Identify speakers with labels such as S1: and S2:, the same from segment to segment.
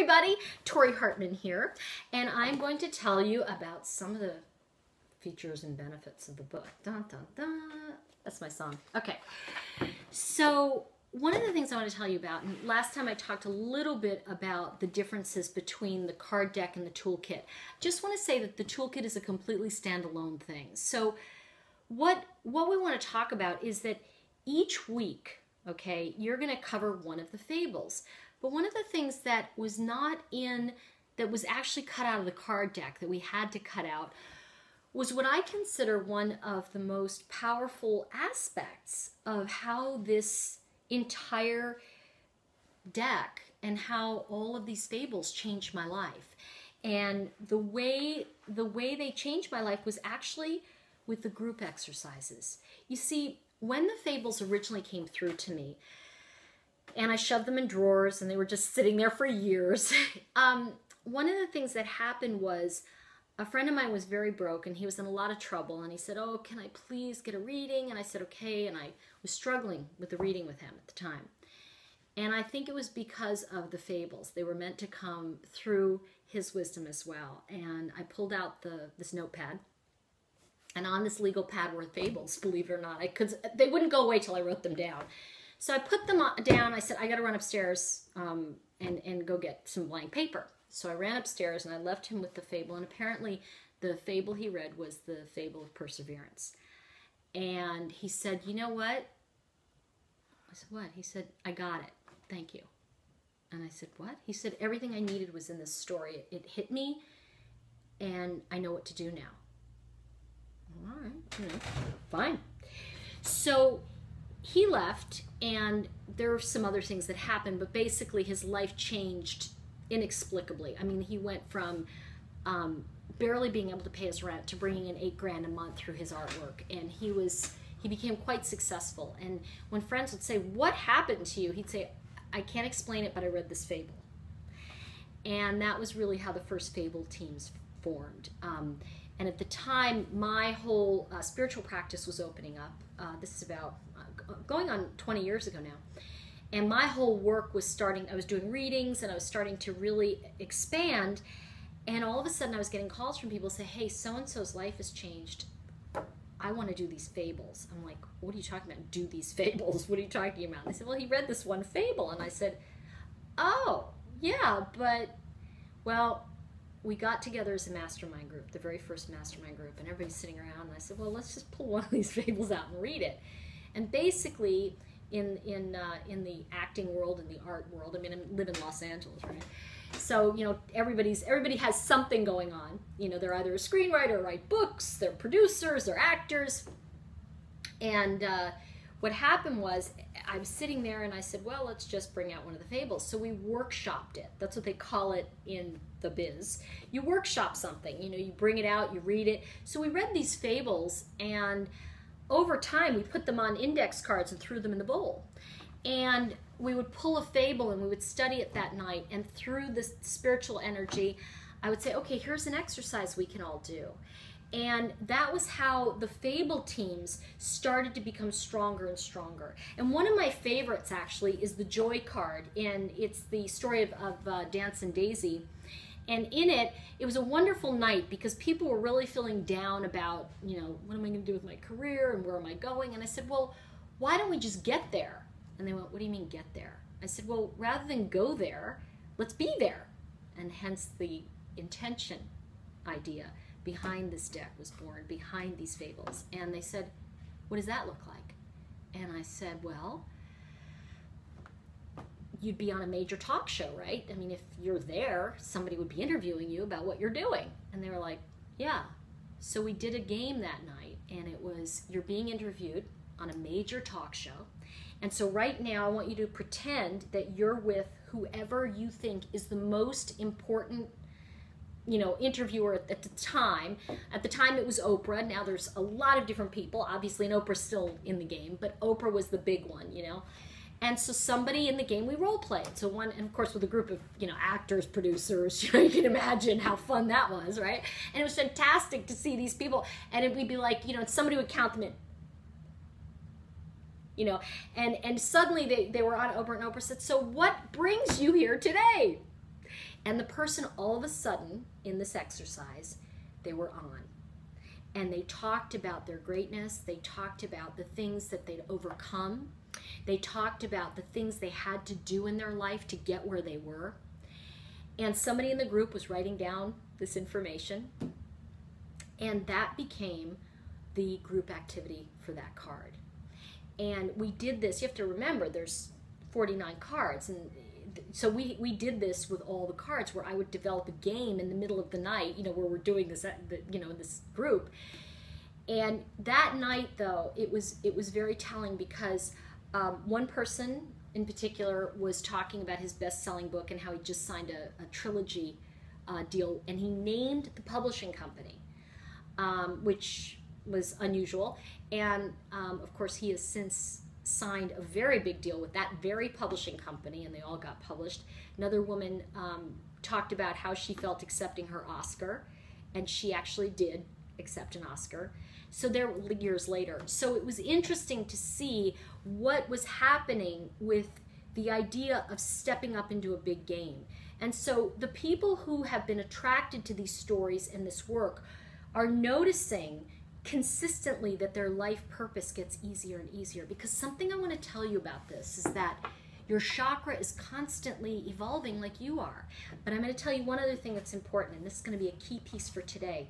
S1: everybody, Tori Hartman here, and I'm going to tell you about some of the features and benefits of the book. Dun, dun, dun. That's my song. Okay, so one of the things I want to tell you about, and last time I talked a little bit about the differences between the card deck and the toolkit. Just want to say that the toolkit is a completely standalone thing. So what we want to talk about is that each week, okay, you're going to cover one of the fables. But one of the things that was that was actually cut out of the card deck, that we had to cut out, was what I consider one of the most powerful aspects of how this entire deck and how all of these fables changed my life. And the way they changed my life was actually with the group exercises. You see, when the fables originally came through to me, and I shoved them in drawers and they were just sitting there for years, one of the things that happened was a friend of mine was very broke and he was in a lot of trouble, and he said, "Oh, can I please get a reading?" And I said, "Okay," and I was struggling with the reading with him at the time. And I think it was because of the fables. They were meant to come through his wisdom as well. And I pulled out this notepad, and on this legal pad were fables, believe it or not. They wouldn't go away till I wrote them down. So I put them down. I said, I got to run upstairs and go get some blank paper. So I ran upstairs and I left him with the fable. And apparently the fable he read was the fable of perseverance. And he said, "You know what?" I said, "What?" He said, "I got it. Thank you." And I said, "What?" He said, "Everything I needed was in this story. It hit me and I know what to do now." All right, fine. So he left, and there were some other things that happened, but basically his life changed inexplicably. I mean, he went from barely being able to pay his rent to bringing in $8,000 a month through his artwork, and he became quite successful. And when friends would say, "What happened to you?" he'd say, "I can't explain it, but I read this fable." And that was really how the first fable teams formed. And at the time, my whole spiritual practice was opening up. This is about going on 20 years ago now. And my whole work was starting. I was doing readings and I was starting to really expand. And all of a sudden I was getting calls from people say, "Hey, so-and-so's life has changed. I want to do these fables." I'm like, "What are you talking about? Do these fables? What are you talking about?" And they said, "Well, he read this one fable." And I said, "Oh, yeah, but, well, we got together as a mastermind group, the very first mastermind group, and everybody's sitting around, and I said, well, let's just pull one of these fables out and read it." And basically, in the acting world, in the art world, I mean, I live in Los Angeles, right? So, you know, everybody has something going on. You know, they're either a screenwriter, write books, they're producers, they're actors. And what happened was, I was sitting there and I said, well, let's just bring out one of the fables. So we workshopped it. That's what they call it in the biz. You workshop something, you know, you bring it out, you read it. So we read these fables, and over time we put them on index cards and threw them in the bowl. And we would pull a fable and we would study it that night, and through this spiritual energy, I would say, okay, here's an exercise we can all do. And that was how the fable teams started to become stronger and stronger. And one of my favorites, actually, is the Joy card. And it's the story of Dance and Daisy. And in it, it was a wonderful night because people were really feeling down about, you know, what am I going to do with my career and where am I going? And I said, well, why don't we just get there? And they went, what do you mean get there? I said, well, rather than go there, let's be there. And hence the intention idea behind this deck was born, behind these fables. And they said, what does that look like? And I said, well, you'd be on a major talk show, right? I mean, if you're there, somebody would be interviewing you about what you're doing. And they were like, yeah. So we did a game that night, and it was, you're being interviewed on a major talk show. And so right now I want you to pretend that you're with whoever you think is the most important, you know, interviewer at the time. At the time it was Oprah. Now there's a lot of different people, obviously, and Oprah's still in the game, but Oprah was the big one, you know. And so somebody in the game, we role played. So one, and of course with a group of, you know, actors, producers, you know, you can imagine how fun that was, right? And it was fantastic to see these people, and we'd be like, you know, somebody would count them in, you know, and suddenly they were on Oprah, and Oprah said, so what brings you here today? And the person, all of a sudden, in this exercise, they were on. And they talked about their greatness. They talked about the things that they'd overcome. They talked about the things they had to do in their life to get where they were. And somebody in the group was writing down this information. And that became the group activity for that card. And we did this. You have to remember, there's 49 cards. And so we did this with all the cards, where I would develop a game in the middle of the night, where we're doing this, this group. And that night, though, it was very telling, because one person in particular was talking about his best-selling book and how he just signed a trilogy deal, and he named the publishing company, which was unusual. And of course, he has since signed a very big deal with that very publishing company, and they all got published. Another woman talked about how she felt accepting her Oscar, and she actually did accept an Oscar. So there were years later. So it was interesting to see what was happening with the idea of stepping up into a big game. And so the people who have been attracted to these stories and this work are noticing consistently that their life purpose gets easier and easier. Because something I want to tell you about this is that your chakra is constantly evolving like you are. But I'm going to tell you one other thing that's important, and this is going to be a key piece for today.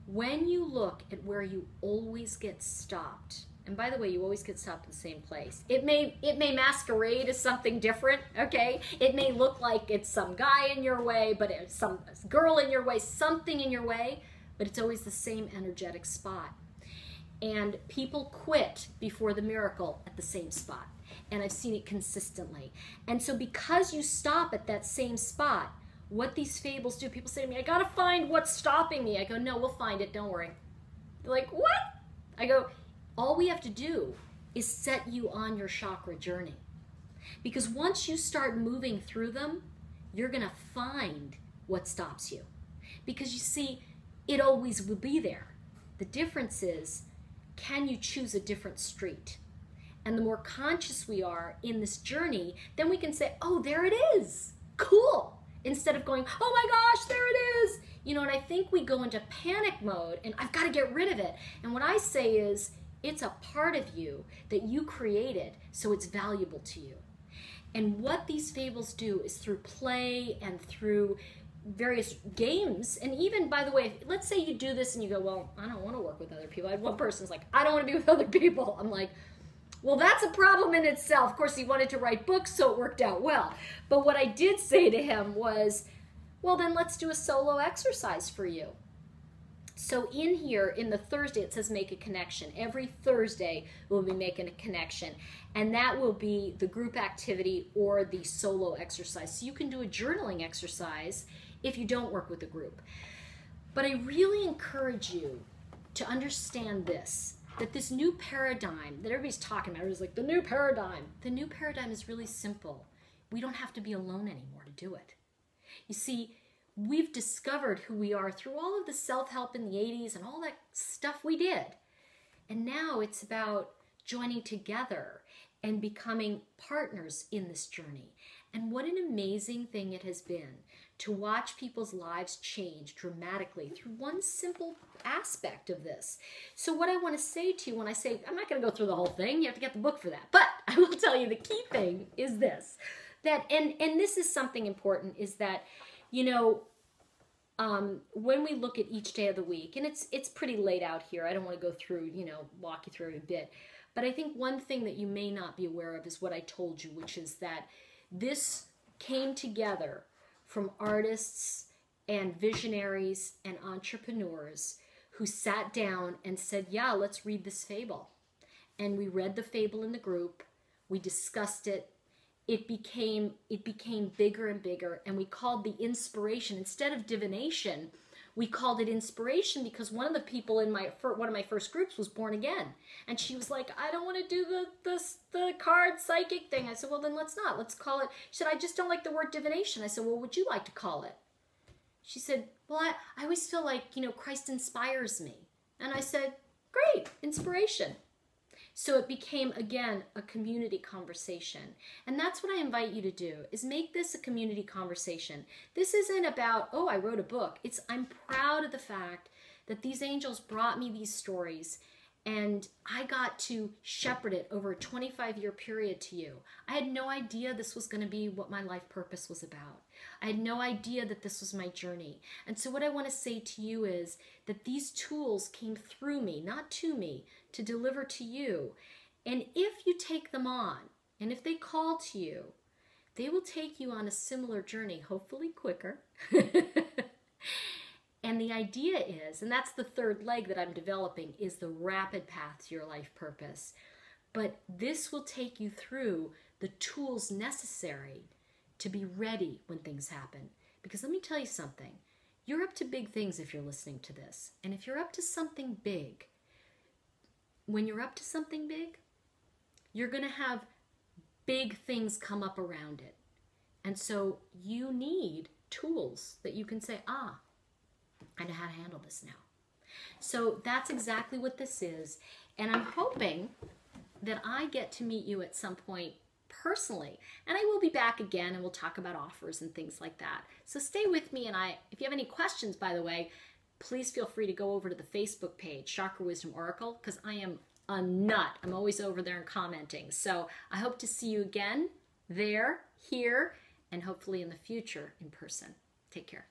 S1: When you look at where you always get stopped, and by the way, you always get stopped in the same place. It may masquerade as something different, okay? It may look like it's some guy in your way, but it's some girl in your way, something in your way, but it's always the same energetic spot. And people quit before the miracle at the same spot. And I've seen it consistently. And so because you stop at that same spot, what these fables do, people say to me, I gotta find what's stopping me. I go, no, we'll find it, don't worry. They're like, what? I go, all we have to do is set you on your chakra journey. Because once you start moving through them, you're gonna find what stops you. Because you see, it always will be there. The difference is, can you choose a different street? And the more conscious we are in this journey, then we can say, oh, there it is, cool. Instead of going, oh my gosh, there it is. And I think we go into panic mode and I've got to get rid of it. And what I say is, it's a part of you that you created, so it's valuable to you. And what these fables do is through play and through various games, and even, by the way, let's say you do this and you go, well, I don't want to work with other people. I had one person's like, I don't want to be with other people. I'm like, well, that's a problem in itself. Of course, he wanted to write books, so it worked out well. But what I did say to him was, well, then let's do a solo exercise for you. So in here, in the Thursday, it says make a connection. Every Thursday, we'll be making a connection. And that will be the group activity or the solo exercise. So you can do a journaling exercise if you don't work with a group. But I really encourage you to understand this, that this new paradigm that everybody's talking about is like the new paradigm. The new paradigm is really simple. We don't have to be alone anymore to do it. You see, we've discovered who we are through all of the self-help in the 80s and all that stuff we did. And now it's about joining together and becoming partners in this journey. And what an amazing thing it has been to watch people's lives change dramatically through one simple aspect of this. So what I want to say to you when I say, I'm not going to go through the whole thing, you have to get the book for that, but I will tell you the key thing is this, that, and this is something important, is that, when we look at each day of the week, and it's pretty laid out here, I don't want to go through, walk you through every bit, but I think one thing that you may not be aware of is what I told you, which is that this came together from artists and visionaries and entrepreneurs who sat down and said, yeah, let's read this fable. And we read the fable in the group, we discussed it, it became bigger and bigger, and we called the inspiration, instead of divination, we called it inspiration, because one of the people in one of my first groups was born again. And she was like, I don't want to do the card psychic thing. I said, well, then let's not. Let's call it. She said, I just don't like the word divination. I said, well, what would you like to call it? She said, well, I always feel like, Christ inspires me. And I said, great, inspiration. So it became, again, a community conversation. And that's what I invite you to do, is make this a community conversation. This isn't about, oh, I wrote a book. It's, I'm proud of the fact that these angels brought me these stories and I got to shepherd it over a 25-year period to you. I had no idea this was going to be what my life purpose was about. I had no idea that this was my journey. And so what I want to say to you is that these tools came through me, not to me, to deliver to you. And if you take them on, and if they call to you, they will take you on a similar journey, hopefully quicker. And the idea is, and that's the third leg that I'm developing, is the rapid path to your life purpose. But this will take you through the tools necessary to be ready when things happen. Because let me tell you something. You're up to big things if you're listening to this. And if you're up to something big, when you're up to something big, you're going to have big things come up around it. And so you need tools that you can say, I know how to handle this now. So that's exactly what this is. And I'm hoping that I get to meet you at some point personally. And I will be back again and we'll talk about offers and things like that. So stay with me. And if you have any questions, by the way, please feel free to go over to the Facebook page, Chakra Wisdom Oracle, because I am a nut. I'm always over there and commenting. So I hope to see you again there, here, and hopefully in the future in person. Take care.